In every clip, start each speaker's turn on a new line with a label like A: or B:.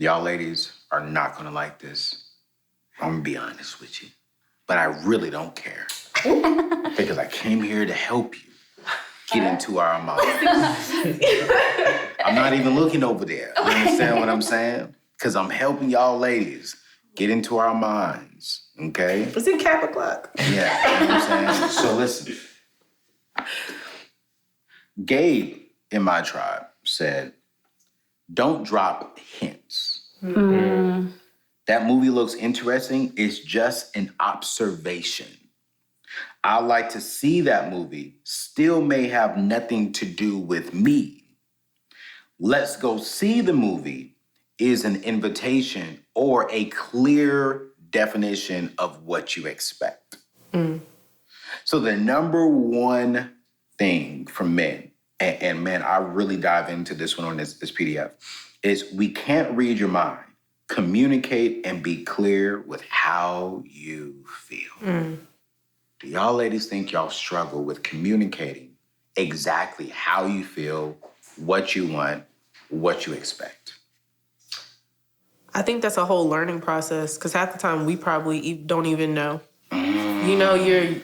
A: Y'all ladies are not gonna like this. I'm gonna be honest with you. But I really don't care. Because I came here to help you get into our minds. I'm not even looking over there. You understand what I'm saying? Because I'm helping y'all ladies get into our minds, okay?
B: It's in Cap o'clock.
A: Yeah, you know what I'm saying? So listen. Gabe in my tribe said, don't drop hints. Mm-hmm. That movie looks interesting. It's just an observation. I like to see that movie. Still may have nothing to do with me. Let's go see the movie is an invitation or a clear definition of what you expect. Mm. So the number one thing for men, and man, I really dive into this one on this PDF, is we can't read your mind. Communicate and be clear with how you feel. Mm. Do y'all ladies think y'all struggle with communicating exactly how you feel, what you want, what you expect?
B: I think that's a whole learning process because half the time we probably don't even know. Mm. You know, you're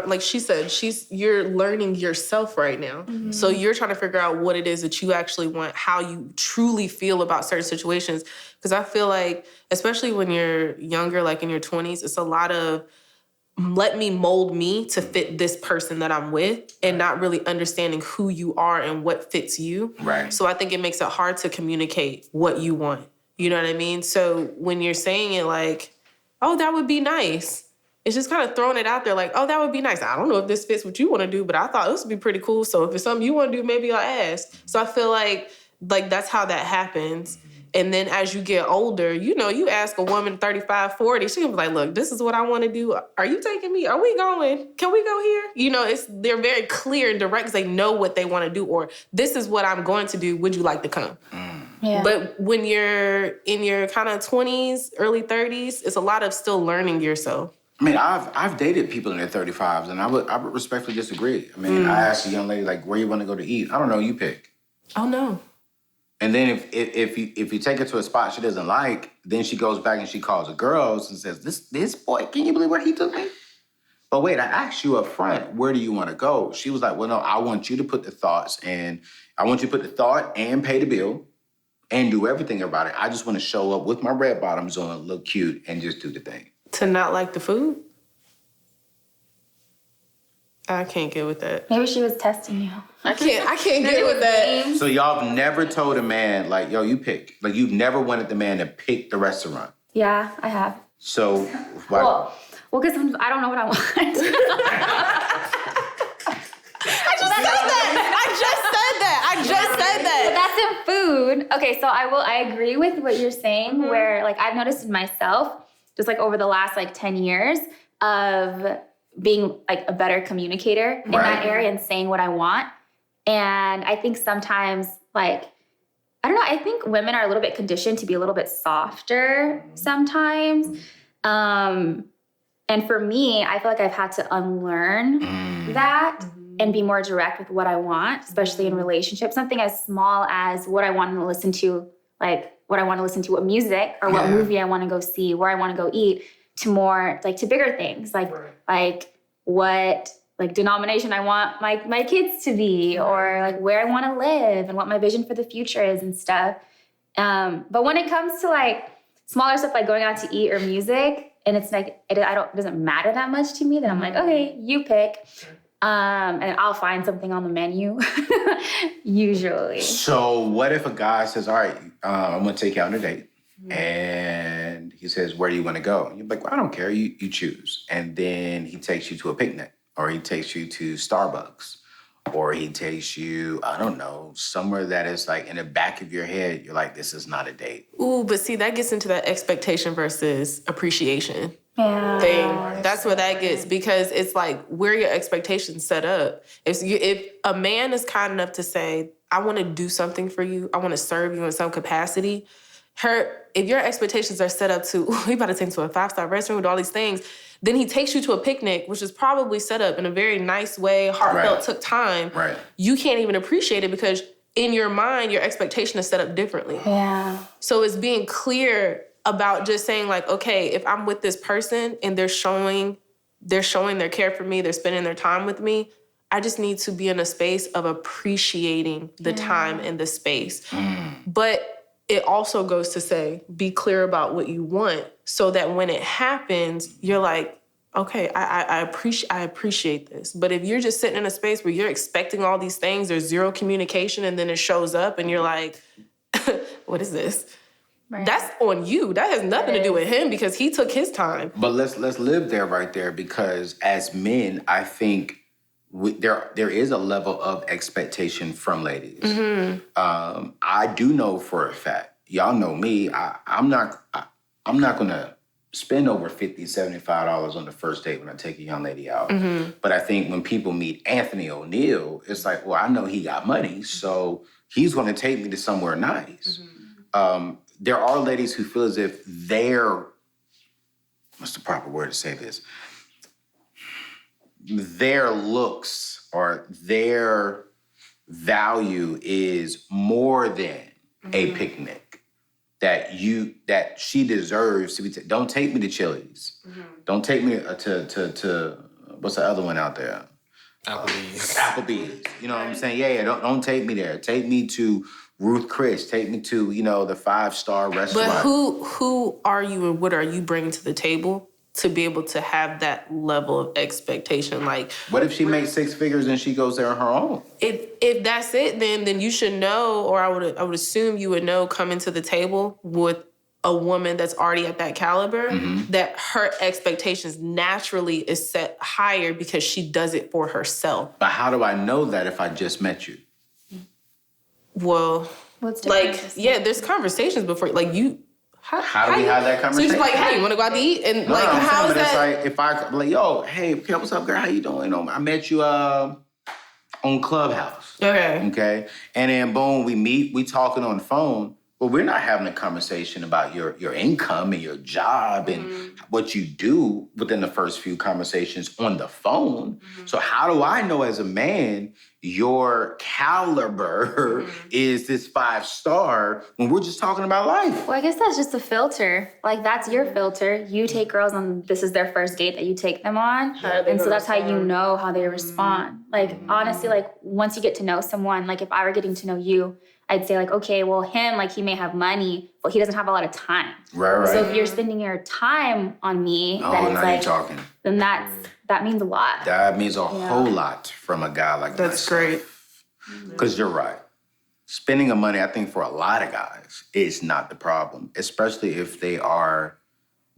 B: like she said, you're learning yourself right now. Mm-hmm. So you're trying to figure out what it is that you actually want, how you truly feel about certain situations. Because I feel like, especially when you're younger, like in your 20s, it's a lot of let me mold me to fit this person that I'm with and not really understanding who you are and what fits you.
A: Right.
B: So I think it makes it hard to communicate what you want. You know what I mean? So when you're saying it like, oh, that would be nice. It's just kind of throwing it out there like, oh, that would be nice. I don't know if this fits what you want to do, but I thought this would be pretty cool. So if it's something you want to do, maybe I'll ask. So I feel like that's how that happens. And then as you get older, you know, you ask a woman 35, 40, she can be like, look, this is what I want to do. Are you taking me? Are we going? Can we go here? You know, they're very clear and direct because they know what they want to do, or this is what I'm going to do. Would you like to come? Yeah. But when you're in your kind of 20s, early 30s, it's a lot of still learning yourself.
A: I mean, I've dated people in their 35s, and I would respectfully disagree. I mean, I asked a young lady, like, where you want to go to eat? I don't know, you pick.
B: Oh, no.
A: And then if you take her to a spot she doesn't like, then she goes back and she calls the girls and says, this boy, can you believe where he took me? But wait, I asked you up front, where do you want to go? She was like, well, no, I want you to put the thoughts and I want you to put the thought and pay the bill and do everything about it. I just want to show up with my red bottoms on, look cute, and just do the thing.
B: To not like the food? I can't get with that.
C: Maybe she was testing you.
B: I can't get with that.
A: So y'all have never told a man, like, yo, you pick. Like, you've never wanted the man to pick the restaurant.
C: Yeah, I have.
A: So, why?
C: Well, because I don't know what I want.
B: I just said that.
C: But that's in food. Okay, so I agree with what you're saying, where, like, I've noticed in myself, just, like, over the last, like, 10 years of being, like, a better communicator in that area and saying what I want. And I think sometimes, like, I don't know, I think women are a little bit conditioned to be a little bit softer sometimes. And for me, I feel like I've had to unlearn that and be more direct with what I want, especially in relationships. Something as small as what I want to listen to, like what music or what movie I want to go see, where I want to go eat, to more, like, to bigger things, like what, like, denomination I want my kids to be, or, like, where I want to live and what my vision for the future is and stuff. But when it comes to, like, smaller stuff like going out to eat or music, and it's like, it doesn't matter that much to me, then I'm like, okay, you pick. And I'll find something on the menu, usually.
A: So what if a guy says, all right, I'm going to take you out on a date. And he says, where do you want to go? And you're like, well, I don't care. You choose. And then he takes you to a picnic, or he takes you to Starbucks, or he takes you, I don't know, somewhere that is, like, in the back of your head, you're like, this is not a date.
B: Ooh, but see, that gets into that expectation versus appreciation thing. That's where that gets, because it's like, where your expectations set up. If a man is kind enough to say, I want to do something for you, I want to serve you in some capacity, if your expectations are set up to, we about to take him to a 5-star restaurant with all these things, then he takes you to a picnic, which is probably set up in a very nice way, heartfelt, took time.
A: Right.
B: You can't even appreciate it because in your mind, your expectation is set up differently.
C: Yeah.
B: So it's being clear about just saying like, okay, if I'm with this person and they're showing their care for me, they're spending their time with me, I just need to be in a space of appreciating the time and the space. But it also goes to say, be clear about what you want so that when it happens, you're like, okay, I appreciate this. But if you're just sitting in a space where you're expecting all these things, there's zero communication, and then it shows up and you're like, what is this? Right. That's on you. That has nothing to do with him because he took his time.
A: But let's live there right there, because as men, I think there is a level of expectation from ladies. I do know for a fact, y'all know me, I'm not gonna spend over $50, $75 on the first date when I take a young lady out. But I think when people meet Anthony O'Neal, it's like, well, I know he got money, so he's gonna take me to somewhere nice. There are ladies who feel as if what's the proper word to say this? Their looks or their value is more than a picnic. That she deserves to be. Don't take me to Chili's. Don't take me to what's the other one out there? Applebee's. You know what I'm saying? Yeah. Don't take me there. Take me to Ruth Chris. Take me to the 5-star restaurant.
B: But who are you and what are you bringing to the table to be able to have that level of expectation? Like,
A: what if she makes 6 figures and she goes there on her own?
B: If that's it, then you should know, or I would assume you would know coming to the table with a woman that's already at that caliber, that her expectations naturally is set higher because she does it for herself.
A: But how do I know that if I just met you?
B: Well, there's conversations before, like you.
A: How do we have that conversation?
B: So you're like, hey, you want to go out to eat? And
A: no,
B: how is that?
A: It's like, if I like, yo, hey, what's up, girl? How you doing? I met you on Clubhouse. Okay. And then boom, we meet, we talking on the phone. Well, we're not having a conversation about your income and your job and what you do within the first few conversations on the phone. So how do I know as a man your caliber is this 5-star when we're just talking about life?
C: Well, I guess that's just a filter. Like, that's your filter. You take girls on, this is their first date that you take them on. And so that's how you know how they respond. Like, honestly, like, once you get to know someone, like, if I were getting to know you, I'd say, like, okay, well, him, like, he may have money, but he doesn't have a lot of time.
A: Right.
C: So if you're spending your time on me, then it's like, you're talking. Then that means a lot.
A: That means a whole lot from a guy like that.
B: That's great.
A: Because you're right. Spending the money, I think, for a lot of guys is not the problem, especially if they are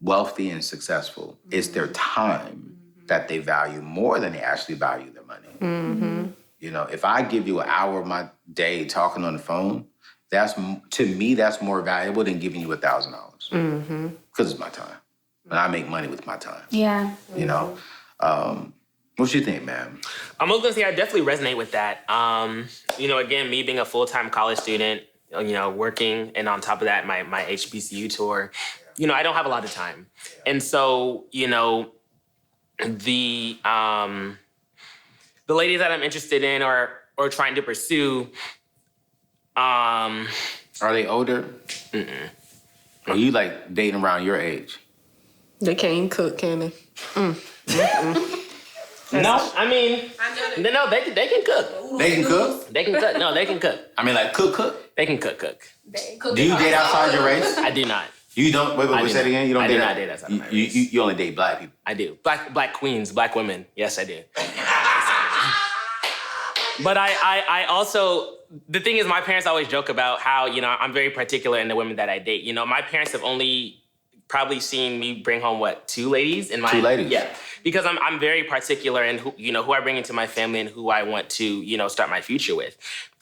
A: wealthy and successful. It's their time that they value more than they actually value their money. If I give you an hour of my day talking on the phone, to me, that's more valuable than giving you $1,000. Because it's my time. And I make money with my time.
C: Yeah.
A: What you think, man?
D: I was gonna say I definitely resonate with that. Again, me being a full-time college student, working, and on top of that, my HBCU tour, I don't have a lot of time. And so, the ladies that I'm interested in or trying to pursue,
A: are they older? Or you like dating around your age?
B: They can't even cook, can they?
D: No, I mean, no, they can cook.
A: They can cook?
D: They can cook. No, they can cook.
A: I mean, like cook?
D: They can cook.
A: Do you date outside your race?
D: I do not.
A: You don't? Wait, say it again? You don't
D: I
A: date?
D: do not date outside my race.
A: You only date black people?
D: I do. Black queens, black women. Yes, I do. But I also, the thing is, my parents always joke about how, I'm very particular in the women that I date. My parents have only probably seen me bring home, 2 ladies in my...
A: 2 ladies?
D: Yeah. Because I'm very particular in who I bring into my family and who I want to, start my future with.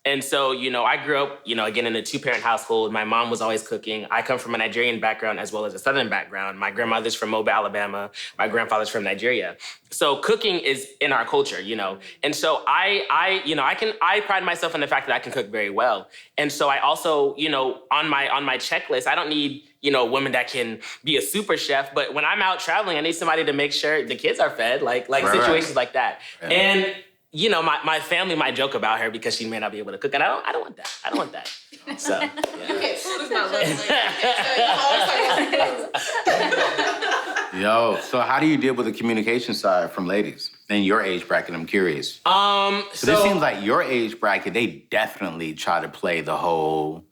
D: And so, I grew up, again, in a 2-parent household. My mom was always cooking. I come from a Nigerian background as well as a Southern background. My grandmother's from Mobile, Alabama. My grandfather's from Nigeria. So cooking is in our culture, And so I pride myself in the fact that I can cook very well. And so I also, on my checklist, I don't need, women that can be a super chef. But when I'm out traveling, I need somebody to make sure the kids are fed, like situations like that. Yeah. And you know, my family might joke about her because she may not be able to cook, and I don't want that. I don't want that. So, yeah.
B: Okay, food is my love language. So you always talk about
A: Yo, so how do you deal with the communication side from ladies in your age bracket? I'm curious. So this seems like your age bracket, they definitely try to play the whole,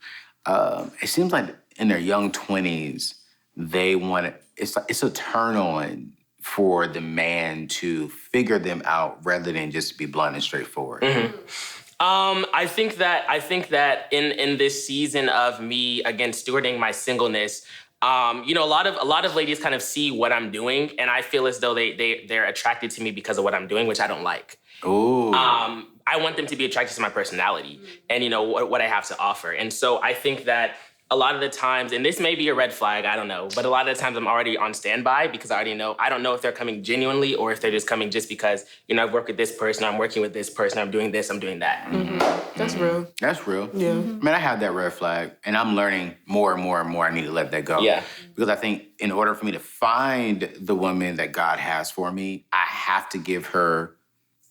A: it seems like in their young 20s, they want to, it's a turn on for the man to figure them out rather than just be blunt and straightforward.
D: I think that in this season of me again stewarding my singleness, you know, a lot of ladies kind of see what I'm doing, and I feel as though they're attracted to me because of what I'm doing, which I don't like.
A: Ooh.
D: I want them to be attracted to my personality and, you know, what I have to offer. And so I think that a lot of the times, and this may be a red flag, I don't know, but a lot of the times I'm already on standby because I already know, I don't know if they're coming genuinely or if they're just coming just because, you know, I've worked with this person, I'm working with this person, I'm doing this, I'm doing that.
B: That's real.
A: That's real.
B: Yeah.
A: I mean, I have that red flag, and I'm learning more and more and more I need to let that go.
D: Yeah.
A: Because I think in order for me to find the woman that God has for me, I have to give her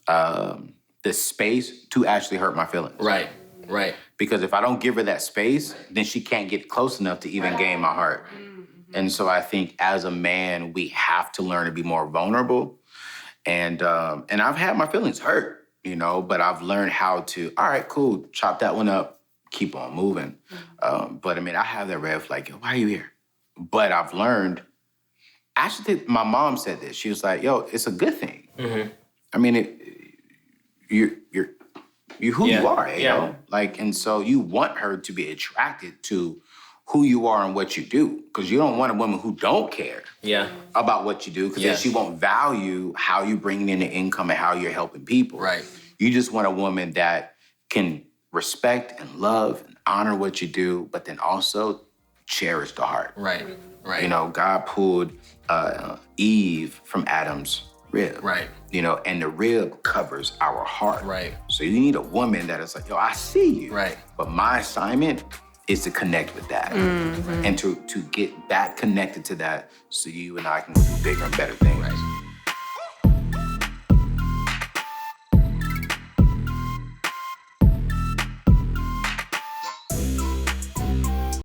A: the space to actually hurt my feelings.
D: Right.
A: Because if I don't give her that space, then she can't get close enough to even gain my heart. And so I think as a man, we have to learn to be more vulnerable. And I've had my feelings hurt, you know, but I've learned how to, all right, cool, chop that one up, keep on moving. But I mean, I have that red flag, why are you here? But I've learned, actually, my mom said this. She was like, yo, it's a good thing. I mean, you're who you are, you know? Like, and so you want her to be attracted to who you are and what you do. Because you don't want a woman who don't care about what you do, because then she won't value how you bring in the income and how you're helping people.
D: Right.
A: You just want a woman that can respect and love and honor what you do, but then also cherish the heart.
D: Right.
A: You know, God pulled Eve from Adam's rib.
D: Right.
A: You know, and the rib covers our heart.
D: Right.
A: So you need a woman that is like, yo, I see you.
D: Right.
A: But my assignment is to connect with that. And to get that connected to that so you and I can do bigger and better things. Right.